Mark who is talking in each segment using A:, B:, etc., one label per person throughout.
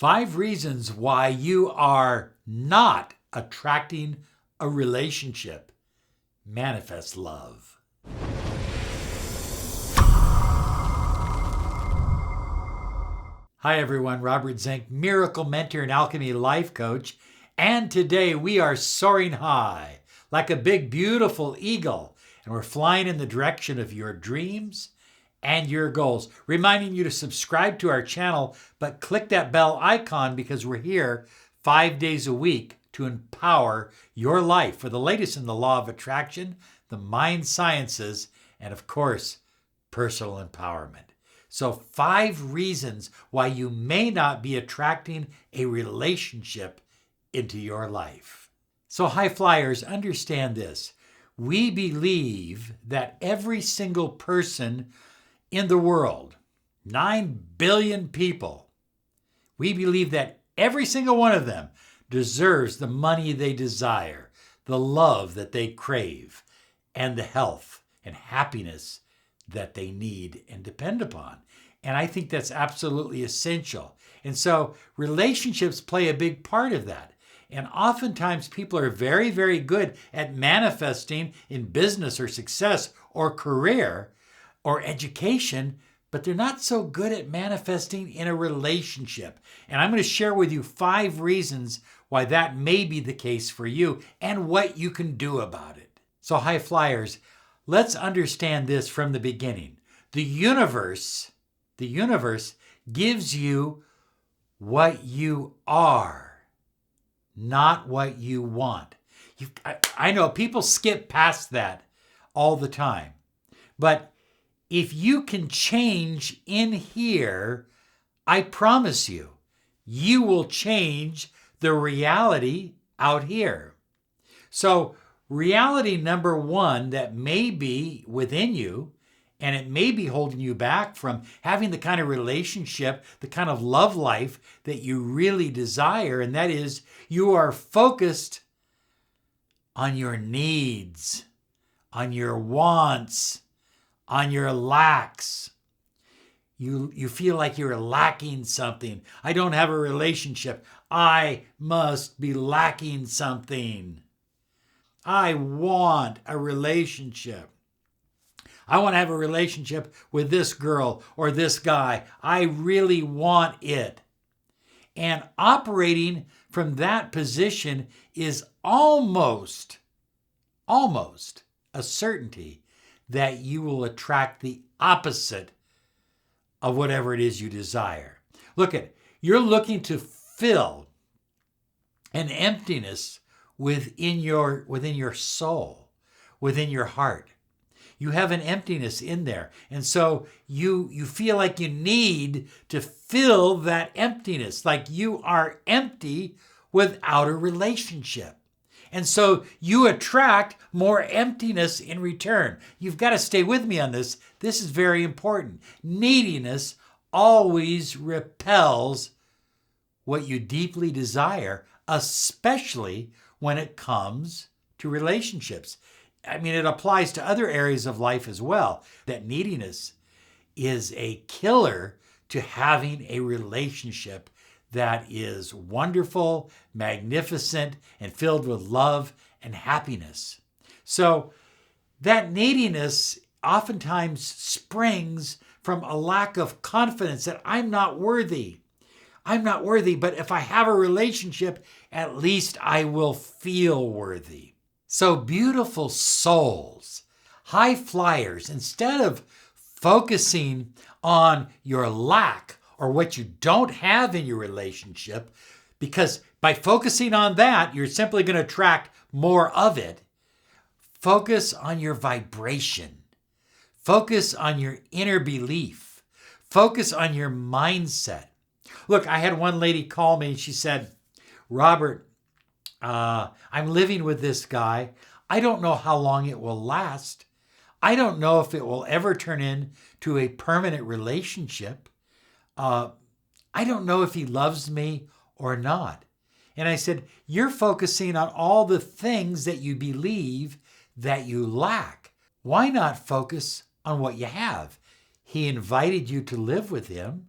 A: 5 reasons why you are not attracting a relationship. Manifest love. Hi everyone, Robert Zink, miracle mentor and Alchemy life coach. And today we are soaring high like a big, beautiful eagle. And we're flying in the direction of your dreams and your goals. Reminding you to subscribe to our channel, but click that bell icon because we're here 5 days a week to empower your life for the latest in the law of attraction, the mind sciences, and of course, personal empowerment. So 5 reasons why you may not be attracting a relationship into your life. So high flyers, understand this. We believe that every single person in the world, 9 billion people, we believe that every single one of them deserves the money they desire, the love that they crave, and the health and happiness that they need and depend upon. And I think that's absolutely essential. And so relationships play a big part of that. And oftentimes people are very, very good at manifesting in business or success or career or education, but they're not so good at manifesting in a relationship. And I'm going to share with you 5 reasons why that may be the case for you and what you can do about it. So high flyers, let's understand this from the beginning. The universe gives you what you are, not what you want. I know people skip past that all the time, but if you can change in here, I promise you, you will change the reality out here. So reality number 1 that may be within you, and it may be holding you back from having the kind of relationship, the kind of love life that you really desire, and that is you are focused on your needs, on your wants, on your lacks. You feel like you're lacking something. I don't have a relationship. I must be lacking something. I want a relationship. I want to have a relationship with this girl or this guy. I really want it. And operating from that position is almost a certainty that you will attract the opposite of whatever it is you desire. Look at, you're looking to fill an emptiness within your soul, within your heart. You have an emptiness in there. And so you feel like you need to fill that emptiness, like you are empty without a relationship. And so you attract more emptiness in return. You've got to stay with me on this. This is very important. Neediness always repels what you deeply desire, especially when it comes to relationships. I mean, it applies to other areas of life as well. That neediness is a killer to having a relationship that is wonderful, magnificent, and filled with love and happiness. So that neediness oftentimes springs from a lack of confidence that I'm not worthy. I'm not worthy, but if I have a relationship, at least I will feel worthy. So beautiful souls, high flyers, instead of focusing on your lack or what you don't have in your relationship, because by focusing on that, you're simply going to attract more of it. Focus on your vibration. Focus on your inner belief. Focus on your mindset. Look, I had one lady call me and she said, Robert, I'm living with this guy. I don't know how long it will last. I don't know if it will ever turn into a permanent relationship. I don't know if he loves me or not. And I said, you're focusing on all the things that you believe that you lack. Why not focus on what you have? He invited you to live with him.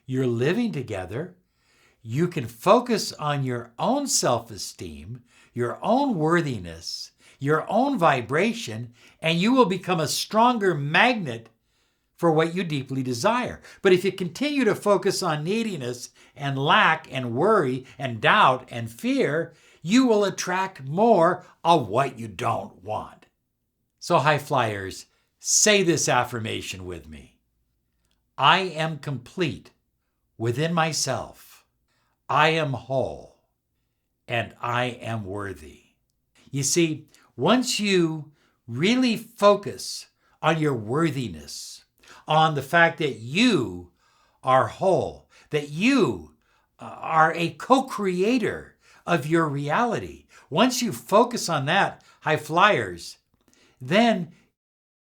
A: You're living together. You can focus on your own self-esteem, your own worthiness, your own vibration, and you will become a stronger magnet for what you deeply desire. But if you continue to focus on neediness and lack and worry and doubt and fear, you will attract more of what you don't want. So high flyers, say this affirmation with me. I am complete within myself. I am whole and I am worthy. You see, once you really focus on your worthiness, on the fact that you are whole, that you are a co-creator of your reality. Once you focus on that, high flyers, then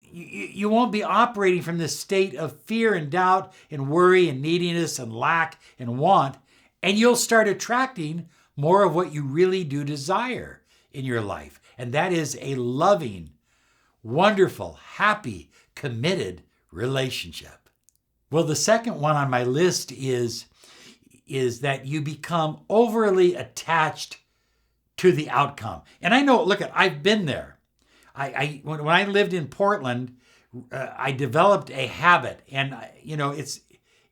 A: you won't be operating from this state of fear and doubt and worry and neediness and lack and want, and you'll start attracting more of what you really do desire in your life. And that is a loving, wonderful, happy, committed relationship. Well, the second one on my list is that you become overly attached to the outcome. And I know, look, I've been there. When I lived in Portland, I developed a habit, and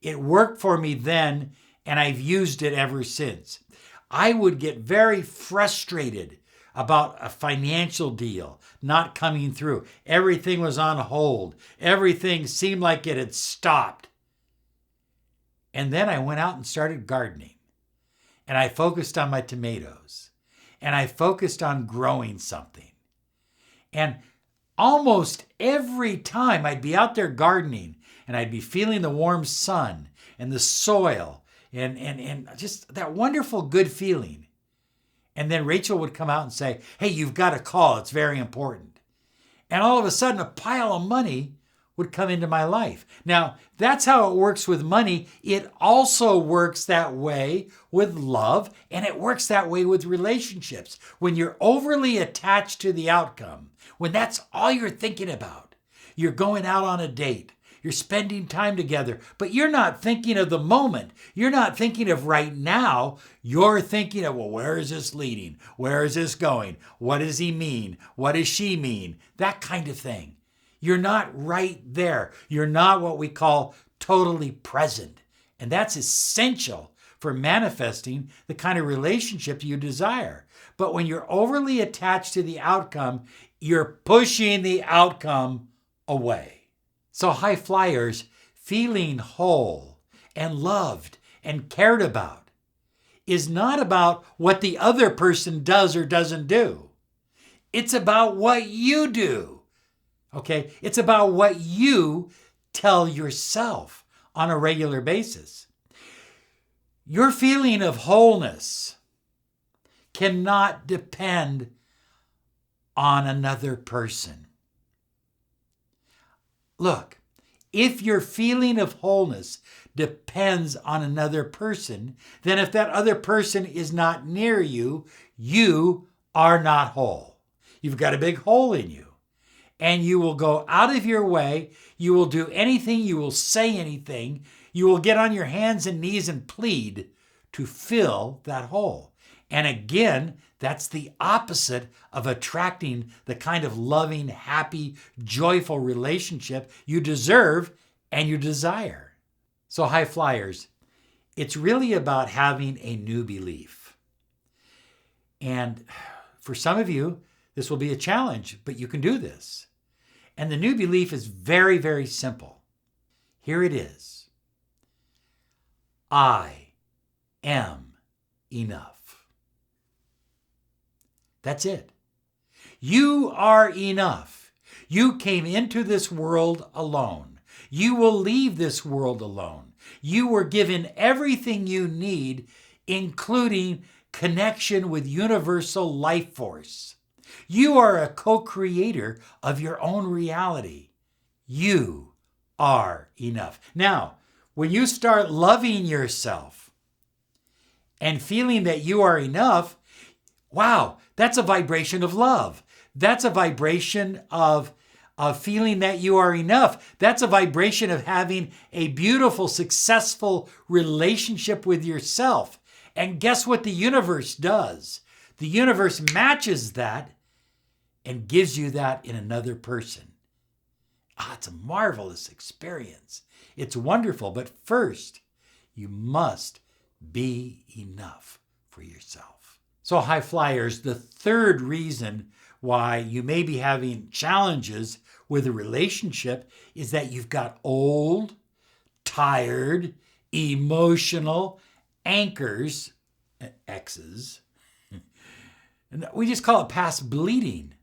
A: it worked for me then, and I've used it ever since. I would get very frustrated about a financial deal not coming through. Everything was on hold. Everything seemed like it had stopped. And then I went out and started gardening. And I focused on my tomatoes. And I focused on growing something. And almost every time I'd be out there gardening and I'd be feeling the warm sun and the soil and just that wonderful good feeling. And then Rachel would come out and say, hey, you've got to call. It's very important. And all of a sudden, a pile of money would come into my life. Now, that's how it works with money. It also works that way with love, and it works that way with relationships. When you're overly attached to the outcome, when that's all you're thinking about, you're going out on a date, you're spending time together, but you're not thinking of the moment. You're not thinking of right now. You're thinking of, well, where is this leading? Where is this going? What does he mean? What does she mean? That kind of thing. You're not right there. You're not what we call totally present. And that's essential for manifesting the kind of relationship you desire. But when you're overly attached to the outcome, you're pushing the outcome away. So high flyers, feeling whole and loved and cared about is not about what the other person does or doesn't do. It's about what you do. Okay? It's about what you tell yourself on a regular basis. Your feeling of wholeness cannot depend on another person. Look, if your feeling of wholeness depends on another person, then if that other person is not near you, you are not whole. You've got a big hole in you. And you will go out of your way. You will do anything. You will say anything. You will get on your hands and knees and plead to fill that hole. And again, that's the opposite of attracting the kind of loving, happy, joyful relationship you deserve and you desire. So high flyers, it's really about having a new belief. And for some of you, this will be a challenge, but you can do this. And the new belief is very, very simple. Here it is. I am enough. That's it. You are enough. You came into this world alone. You will leave this world alone. You were given everything you need, including connection with universal life force. You are a co-creator of your own reality. You are enough. Now, when you start loving yourself and feeling that you are enough, wow, that's a vibration of love. That's a vibration of feeling that you are enough. That's a vibration of having a beautiful, successful relationship with yourself. And guess what the universe does? The universe matches that and gives you that in another person. It's a marvelous experience. It's wonderful, but first, you must be enough for yourself. So high flyers, the third reason why you may be having challenges with a relationship is that you've got old, tired, emotional anchors, X's. And we just call it past bleeding.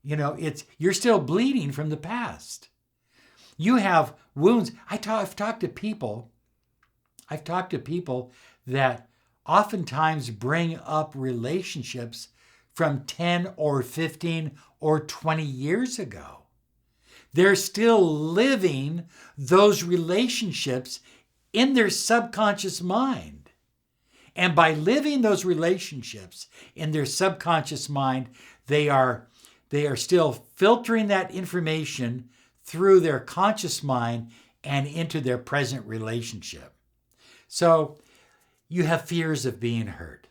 A: You're still bleeding from the past. You have wounds. I've talked to people that oftentimes bring up relationships from 10 or 15 or 20 years ago. They're still living those relationships in their subconscious mind. And by living those relationships in their subconscious mind, they are still filtering that information through their conscious mind and into their present relationship. So you have fears of being hurt.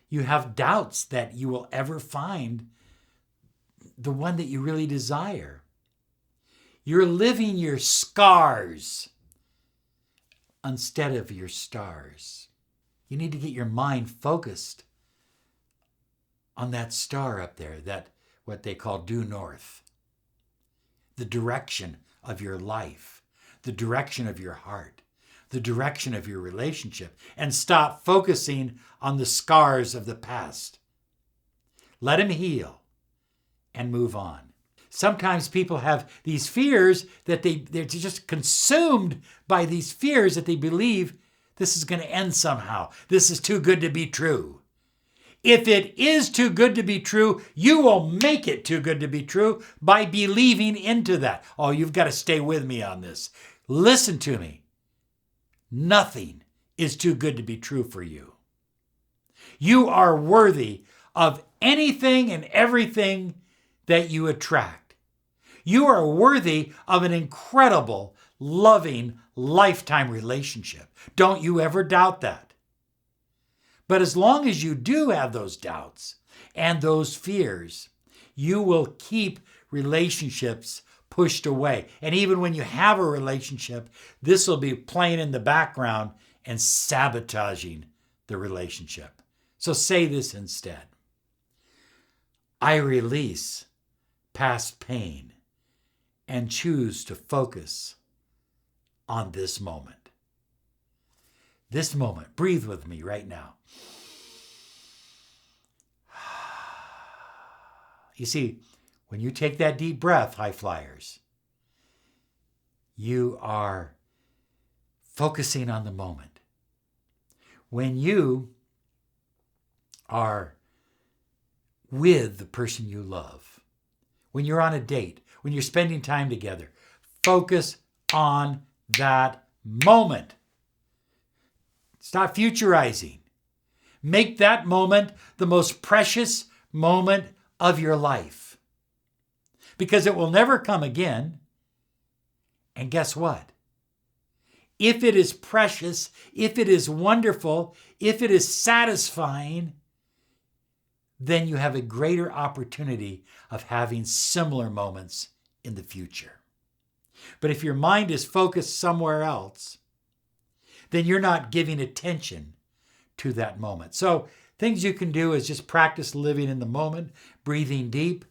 A: You have doubts that you will ever find the one that you really desire. You're living your scars instead of your stars. You need to get your mind focused on that star up there, that what they call due north. The direction of your life, the direction of your heart, the direction of your relationship, and stop focusing on the scars of the past. Let them heal and move on. Sometimes people have these fears that they're just consumed by these fears that they believe this is going to end somehow. This is too good to be true. If it is too good to be true, you will make it too good to be true by believing into that. Oh, you've got to stay with me on this. Listen to me. Nothing is too good to be true for you. You are worthy of anything and everything that you attract. You are worthy of an incredible, loving, lifetime relationship. Don't you ever doubt that. But as long as you do have those doubts and those fears, you will keep relationships pushed away. And even when you have a relationship, this will be playing in the background and sabotaging the relationship. So say this instead. I release past pain and choose to focus on this moment. This moment. Breathe with me right now. You see, when you take that deep breath, high flyers, you are focusing on the moment. When you are with the person you love, when you're on a date, when you're spending time together, focus on that moment. Stop futurizing. Make that moment the most precious moment of your life. Because it will never come again. And guess what? If it is precious, if it is wonderful, if it is satisfying, then you have a greater opportunity of having similar moments in the future. But if your mind is focused somewhere else, then you're not giving attention to that moment. So things you can do is just practice living in the moment, breathing deep,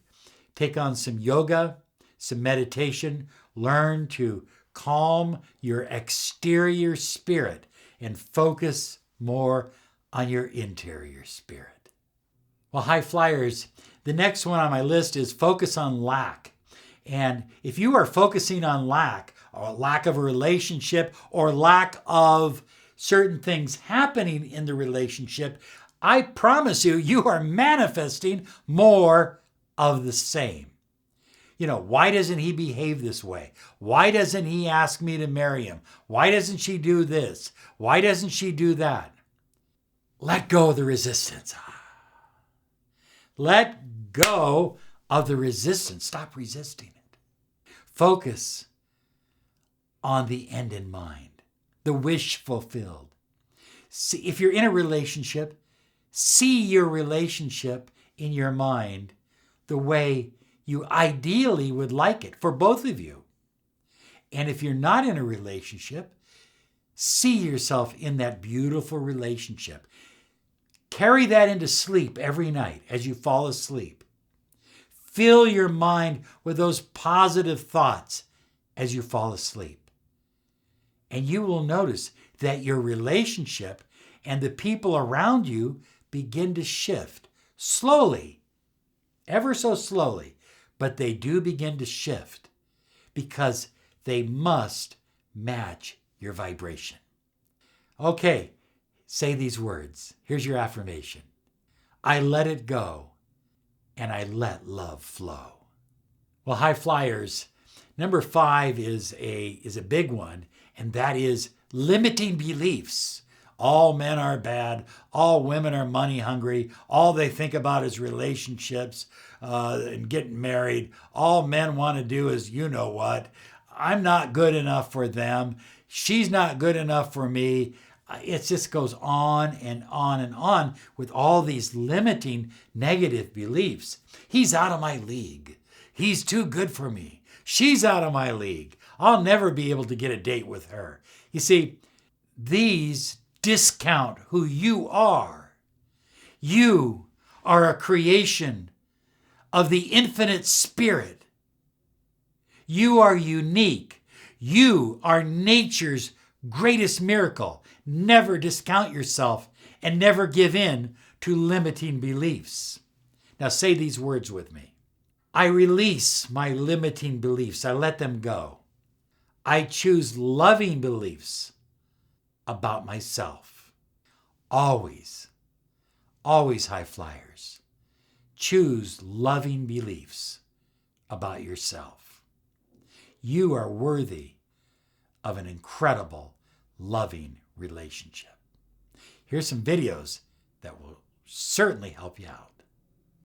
A: take on some yoga, some meditation, learn to calm your exterior spirit and focus more on your interior spirit. Well, high flyers, the next one on my list is focus on lack. And if you are focusing on lack, or lack of a relationship, or lack of certain things happening in the relationship, I promise you, you are manifesting more of the same. Why doesn't he behave this way? Why doesn't he ask me to marry him? Why doesn't she do this? Why doesn't she do that? Let go of the resistance. Let go of the resistance. Stop resisting it. Focus on the end in mind, the wish fulfilled. See, if you're in a relationship, see your relationship in your mind the way you ideally would like it for both of you. And if you're not in a relationship, see yourself in that beautiful relationship. Carry that into sleep every night as you fall asleep. Fill your mind with those positive thoughts as you fall asleep. And you will notice that your relationship and the people around you begin to shift slowly, ever so slowly, but they do begin to shift because they must match your vibration. Okay, say these words. Here's your affirmation. I let it go and I let love flow. Well, high flyers, number 5 is a big one, and that is limiting beliefs. All men are bad. All women are money hungry. All they think about is relationships and getting married. All men want to do is, you know what? I'm not good enough for them. She's not good enough for me. It just goes on and on and on with all these limiting negative beliefs. He's out of my league. He's too good for me. She's out of my league. I'll never be able to get a date with her. You see, these discount who you are. You are a creation of the infinite spirit. You are unique. You are nature's greatest miracle. Never discount yourself and never give in to limiting beliefs. Now say these words with me. I release my limiting beliefs. I let them go. I choose loving beliefs about myself. Always, always, high flyers, choose loving beliefs about yourself. You are worthy of an incredible, loving relationship. Here's some videos that will certainly help you out.